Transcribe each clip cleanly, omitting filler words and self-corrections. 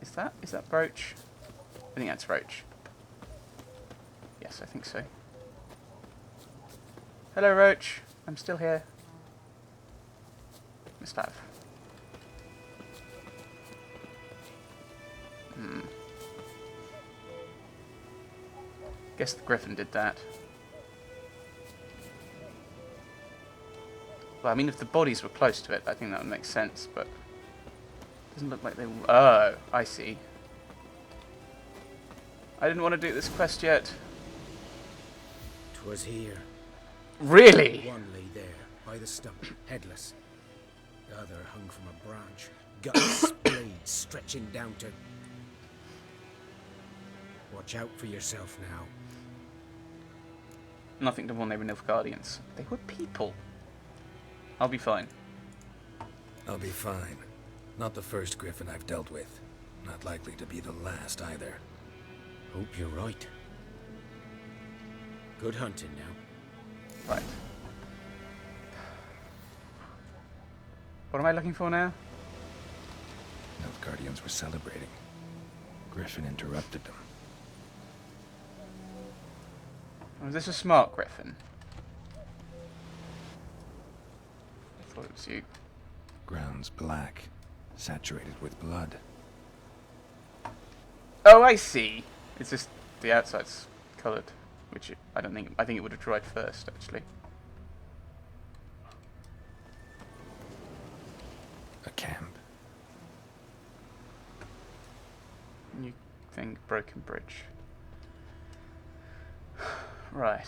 Is that Roach? I think that's Roach. Yes, I think so. Hello, Roach. I'm still here. Must have. Guess the Griffin did that. Well, I mean, if the bodies were close to it, I think that would make sense, but it doesn't look like they... Oh, I see. I didn't want to do this quest yet. 'Twas here. Really? One lay there, by the stump, headless. The other hung from a branch, guts, blades stretching down to... Watch out for yourself now. Nothing to warn they were Nilfgaardians. They were people. I'll be fine. I'll be fine. Not the first Griffin I've dealt with. Not likely to be the last either. Hope you're right. Good hunting now. Right. What am I looking for now? Nilfgaardians were celebrating. Griffin interrupted them. Was this a smart Griffin? I thought it was you. Ground's black, saturated with blood. Oh, I see. It's just the outside's coloured, which I think it would have dried first, actually. A camp. New thing, broken bridge. Right.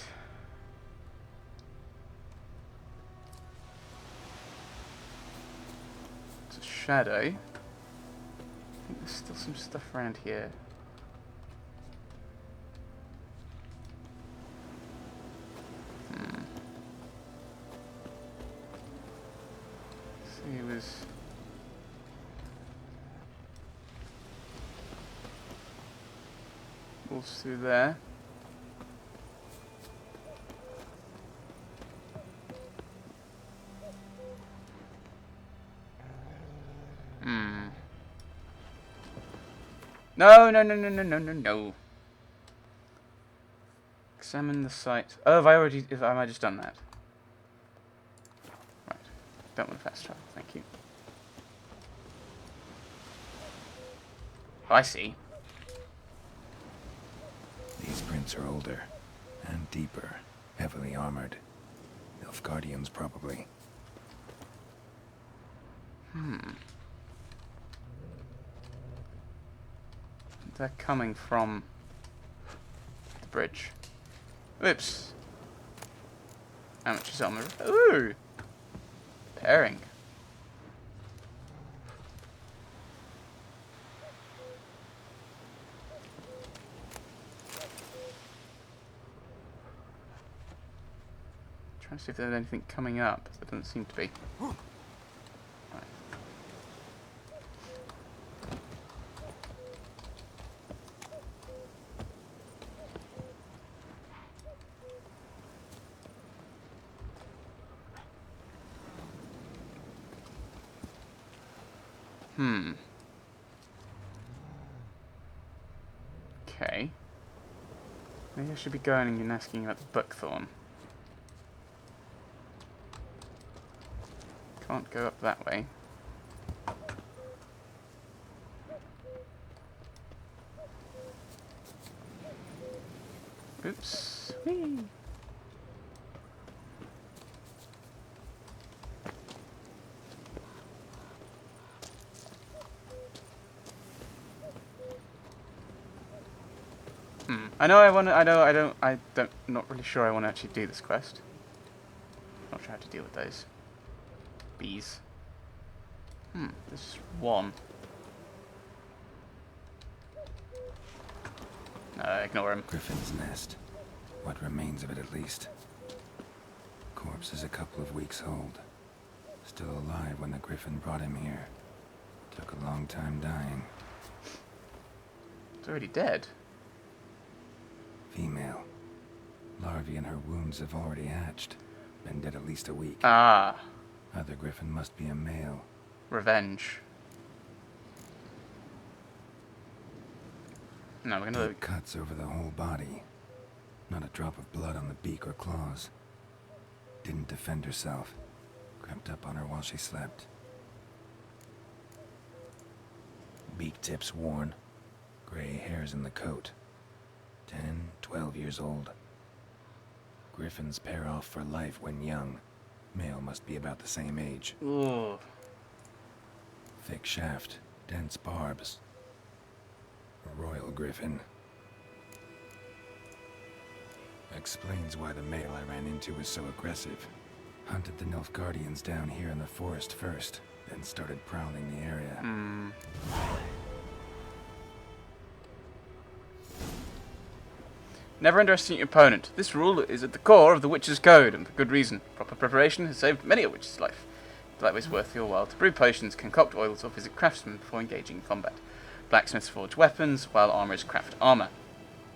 It's a shadow. I think there's still some stuff around here. See, it was... Wolves through there. No, no, no, no, no, no, no, no. Examine the site. Oh, have I just done that? Right. Don't want to fast travel, thank you. Oh, I see. These prints are older and deeper, heavily armored. Nilfgaardians, probably. They're coming from the bridge. Oops. How much is on the... Ooh! Pairing. Trying to see if there's anything coming up. There doesn't seem to be. Right. Okay. Maybe I should be going and asking about the buckthorn. Can't go up that way. Oops. Whee! I know I want to, I don't, not really sure I want to actually do this quest. Not sure how to deal with those. Bees. There's just one. No, ignore him. Griffin's nest. What remains of it, at least. Corpse is a couple of weeks old. Still alive when the Griffin brought him here. Took a long time dying. It's already dead. Female. Larvae in her wounds have already hatched. Been dead at least a week. Ah. Other Griffin must be a male. Revenge. No, we're gonna... Deep cuts over the whole body. Not a drop of blood on the beak or claws. Didn't defend herself. Crept up on her while she slept. Beak tips worn. Gray hairs in the coat. 10, 12 years old. Griffins pair off for life when young. Male must be about the same age. Ooh. Thick shaft, dense barbs. A royal griffin. Explains why the male I ran into was so aggressive. Hunted the Nilfgaardians down here in the forest first, then started prowling the area. Never underestimate your opponent. This rule is at the core of the Witch's Code, and for good reason. Proper preparation has saved many a witch's life. It's likewise worth your while to brew potions, concoct oils, or visit craftsmen before engaging in combat. Blacksmiths forge weapons, while armorers craft armor.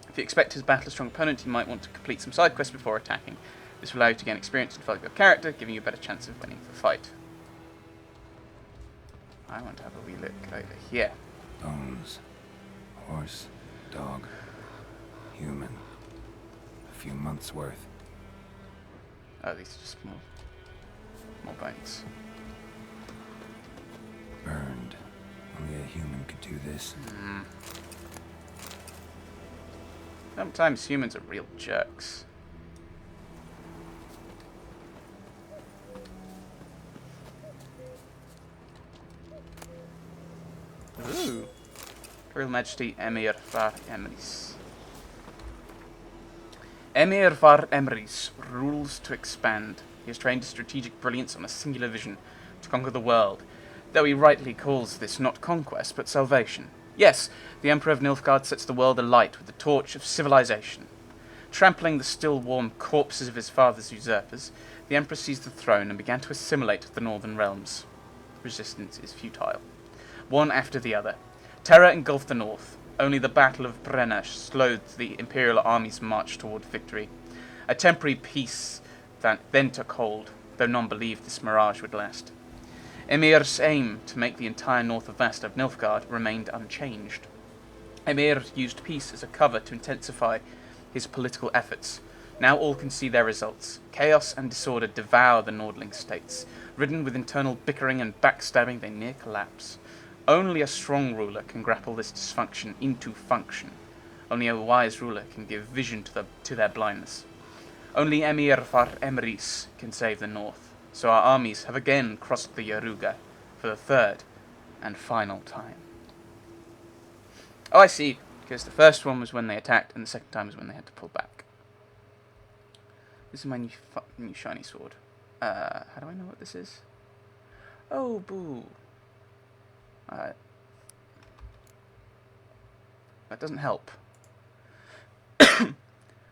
If you expect to battle a strong opponent, you might want to complete some side quests before attacking. This will allow you to gain experience and develop your character, giving you a better chance of winning the fight. I want to have a wee look over here. Bones. Horse. Dog. Human. A few months' worth. Oh, these are just more bones. Burned. Only a human could do this. Sometimes humans are real jerks. Ooh. Royal Majesty Emir var Emrys. Emir var Emrys rules to expand. He has trained strategic brilliance on a singular vision to conquer the world, though he rightly calls this not conquest but salvation. Yes, the Emperor of Nilfgaard sets the world alight with the torch of civilization. Trampling the still warm corpses of his father's usurpers, the Emperor seized the throne and began to assimilate the northern realms. Resistance is futile. One after the other. Terror engulfed the north. Only the Battle of Brenna slowed the Imperial army's march toward victory. A temporary peace that then took hold, though none believed this mirage would last. Emir's aim to make the entire north of west of Nilfgaard remained unchanged. Emir used peace as a cover to intensify his political efforts. Now all can see their results. Chaos and disorder devour the Nordling states. Ridden with internal bickering and backstabbing, they near collapse. Only a strong ruler can grapple this dysfunction into function. Only a wise ruler can give vision to their blindness. Only Emir var Emrys can save the north. So our armies have again crossed the Yaruga for the third and final time. Oh, I see. Because the first one was when they attacked, and the second time was when they had to pull back. This is my new shiny sword. How do I know what this is? Oh, boo. That doesn't help.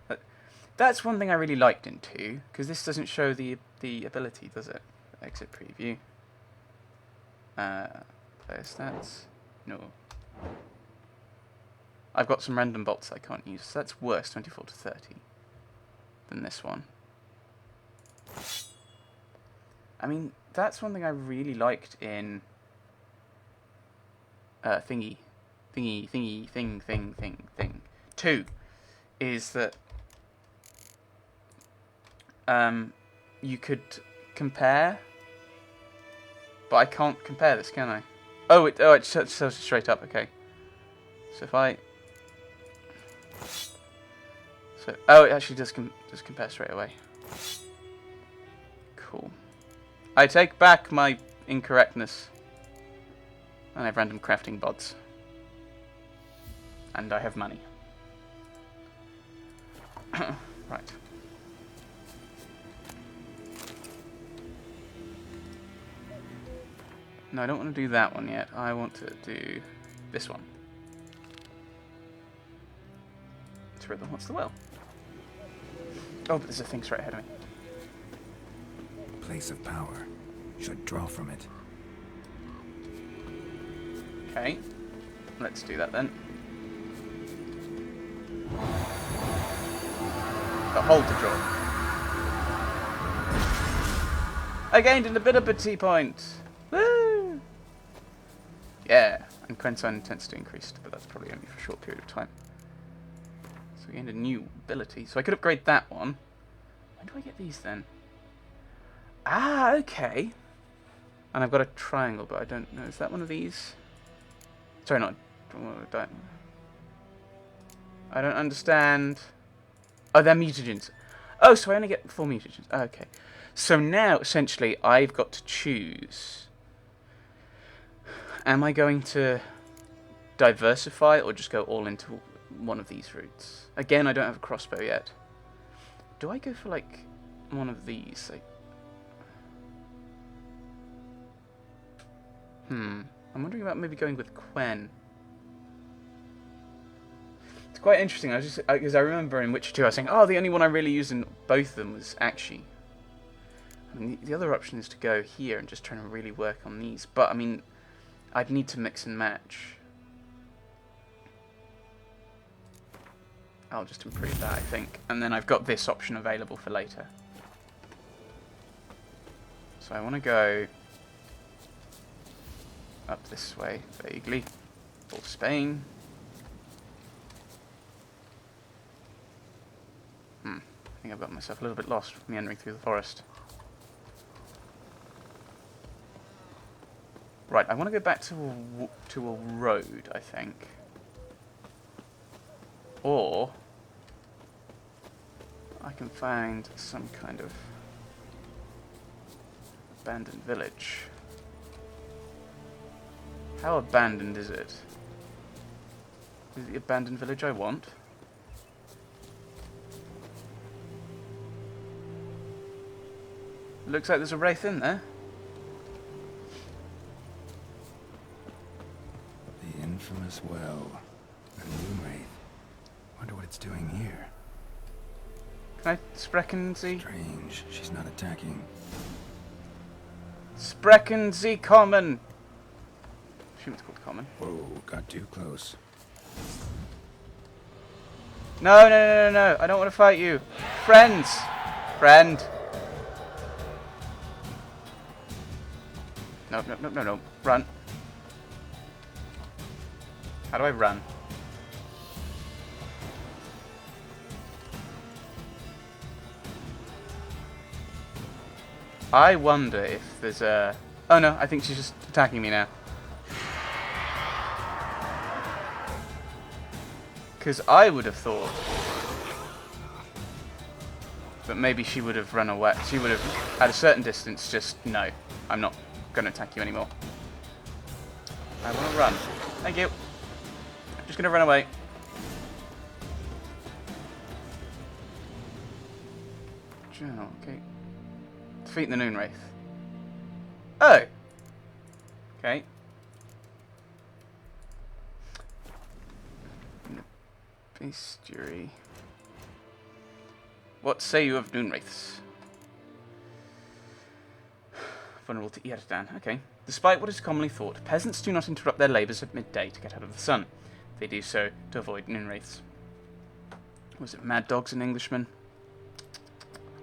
But that's one thing I really liked in 2, because this doesn't show the ability, does it? Exit preview. Player stats. No. I've got some random bolts I can't use, so that's worse, 24 to 30, than this one. I mean, that's one thing I really liked in thing. 2 is that you could compare, but I can't compare this, can I? Oh, it shows it straight up. Okay. So if I, it actually does compare straight away. Cool. I take back my incorrectness. And I have random crafting bots. And I have money. Right. No, I don't want to do that one yet. I want to do this one. It's rhythm. What's the well? Oh, but there's a thing straight ahead of me. Place of power. Should draw from it. Okay. Let's do that then. Got hold to draw. I gained an ability point. Woo! Yeah, and friend sign intensity increased, but that's probably only for a short period of time. So we gained a new ability. So I could upgrade that one. When do I get these then? Ah, okay. And I've got a triangle, but I don't know. Is that one of these? Sorry, not... I don't understand. Oh, they're mutagens. Oh, so I only get 4 mutagens. Oh, okay. So now, essentially, I've got to choose. Am I going to diversify or just go all into one of these routes? Again, I don't have a crossbow yet. Do I go for, like, one of these? Like, I'm wondering about maybe going with Quen. It's quite interesting. Because I remember in Witcher 2, I was saying, oh, the only one I really used in both of them was Akshi. I mean, the other option is to go here and just try and really work on these. But, I mean, I'd need to mix and match. I'll just improve that, I think. And then I've got this option available for later. So I want to go up this way, vaguely. For Spain. I think I've got myself a little bit lost meandering through the forest. Right, I want to go back to a road, I think. Or I can find some kind of abandoned village. How abandoned is it? Is it the abandoned village I want? Looks like there's a wraith in there. The infamous well. A new wraith. Wonder what it's doing here. Can I sprechen Sie? Strange. She's not attacking. Sprechen Sie kommen! I assume it's called common. Whoa, got too close. No, no, no, no, no. I don't want to fight you. Friends! Friend! No, no, no, no, no. Run. How do I run? I wonder if there's a... Oh no, I think she's just attacking me now. Because I would have thought that maybe she would have run away. She would have, at a certain distance, just, no, I'm not going to attack you anymore. I want to run. Thank you. I'm just going to run away. Journal, okay. Defeat the Noon Wraith. Oh! Okay. Bestiary. What say you of Noon Wraiths? Vulnerable to Ierdan. Okay. Despite what is commonly thought, peasants do not interrupt their labours at midday to get out of the sun. They do so to avoid Noon Wraiths. Was it mad dogs and Englishmen?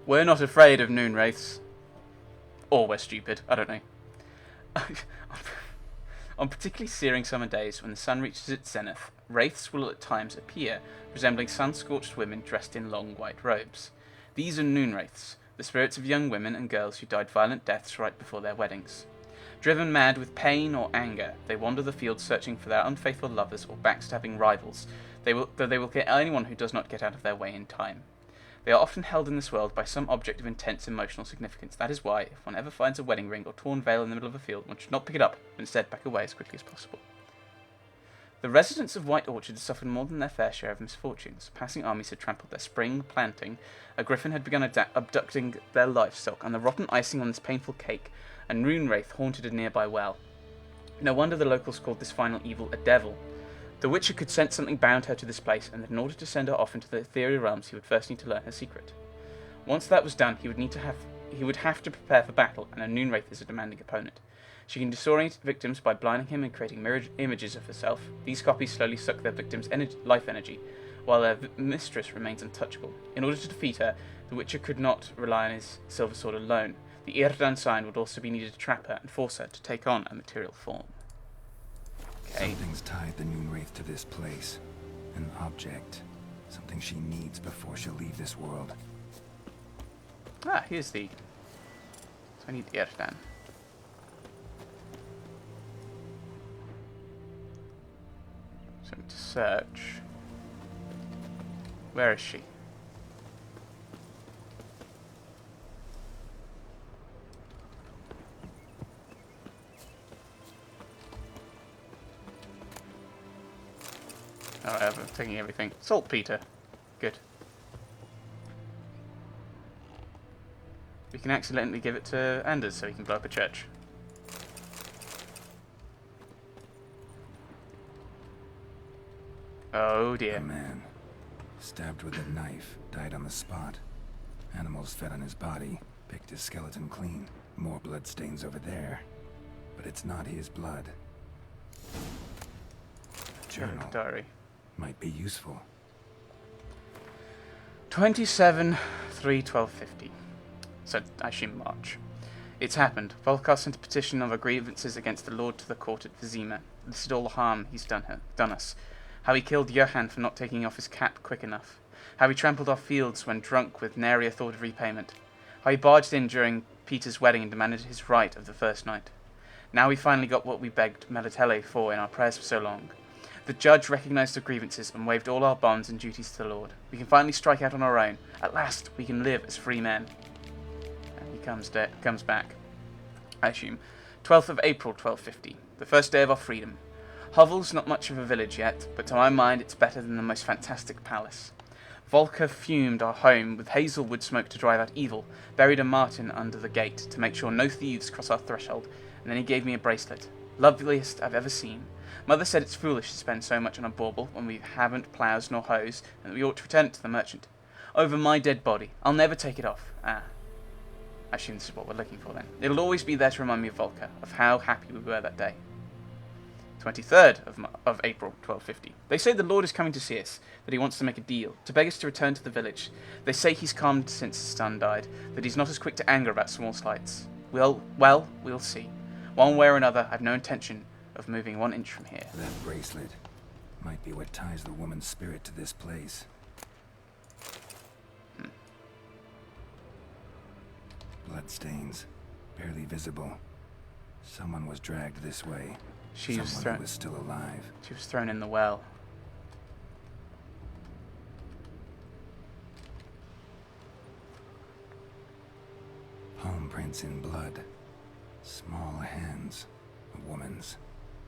We're not afraid of Noon Wraiths. Or we're stupid. I don't know. On particularly searing summer days, when the sun reaches its zenith, wraiths will at times appear, resembling sun-scorched women dressed in long white robes. These are Noon Wraiths, the spirits of young women and girls who died violent deaths right before their weddings. Driven mad with pain or anger, they wander the fields searching for their unfaithful lovers or backstabbing rivals, though they will get anyone who does not get out of their way in time. They are often held in this world by some object of intense emotional significance. That is why, if one ever finds a wedding ring or torn veil in the middle of a field, one should not pick it up, but instead back away as quickly as possible. The residents of White Orchard had suffered more than their fair share of misfortunes. Passing armies had trampled their spring planting, a griffin had begun abducting their livestock, and the rotten icing on this painful cake, a Noon Wraith haunted a nearby well. No wonder the locals called this final evil a devil. The Witcher could sense something bound her to this place, and that in order to send her off into the ethereal realms, he would first need to learn her secret. Once that was done, he would have to prepare for battle, and a Noon Wraith is a demanding opponent. She can disorient victims by blinding him and creating mirrored images of herself. These copies slowly suck their victims' life energy, while their mistress remains untouchable. In order to defeat her, the Witcher could not rely on his silver sword alone. The Ierdan sign would also be needed to trap her and force her to take on a material form. Okay. Something's tied the Noon Wraith to this place. An object. Something she needs before she'll leave this world. Ah, here's the... So I need the Erdan. So to search. Where is she? Alright, I'm taking everything. Saltpeter. Good. We can accidentally give it to Anders so he can blow up a church. Oh A dear. man, stabbed with a knife, died on the spot. Animals fed on his body, picked his skeleton clean. More blood stains over there. But it's not his blood. A journal. Diary. Might be useful. 27/3/1250. So, I assume March. It's happened. Volkar sent a petition of our grievances against the Lord to the court at Vizima. Listed all the harm he's done us. How he killed Johann for not taking off his cap quick enough. How he trampled our fields when drunk with nary a thought of repayment. How he barged in during Peter's wedding and demanded his right of the first night. Now we finally got what we begged Melatele for in our prayers for so long. The judge recognized our grievances and waived all our bonds and duties to the Lord. We can finally strike out on our own. At last, we can live as free men. And he comes back. I assume. 12th of April, 1250. The first day of our freedom. Hovel's not much of a village yet, but to my mind it's better than the most fantastic palace. Volker fumed our home with hazelwood smoke to drive out evil, buried a marten under the gate to make sure no thieves cross our threshold, and then he gave me a bracelet. Loveliest I've ever seen. Mother said it's foolish to spend so much on a bauble when we haven't ploughs nor hoes, and that we ought to return it to the merchant. Over my dead body. I'll never take it off. Ah. I assume this is what we're looking for then. It'll always be there to remind me of Volker, of how happy we were that day. 23rd of April, 1250. They say the Lord is coming to see us, that he wants to make a deal, to beg us to return to the village. They say he's calmed since his son died, that he's not as quick to anger about small slights. Well, we'll see. One way or another, I've no intention of moving 1 inch from here. That bracelet might be what ties the woman's spirit to this place. Bloodstains, barely visible. Someone was dragged this way. Someone who was still alive. She was thrown in the well. Palm prints in blood. Small hands. A woman's.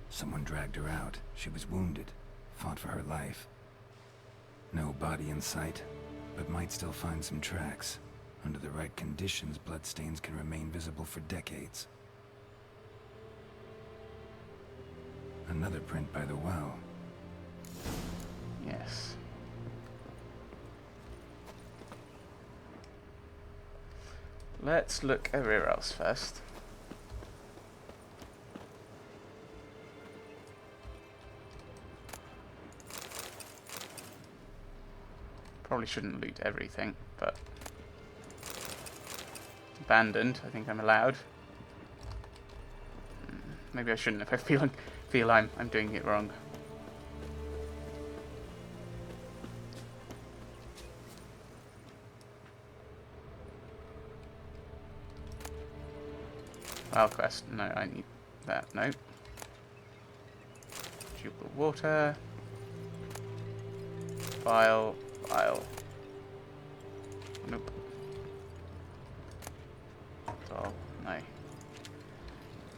Someone dragged her out. She was wounded. Fought for her life. No body in sight, but might still find some tracks. Under the right conditions, bloodstains can remain visible for decades. Another print by the well. Yes. Let's look everywhere else first. Probably shouldn't loot everything, but abandoned, I think I'm allowed. Maybe I shouldn't if I feel I'm doing it wrong. File quest. No, I need that. No. Jupiter water. File. Nope. Oh, no.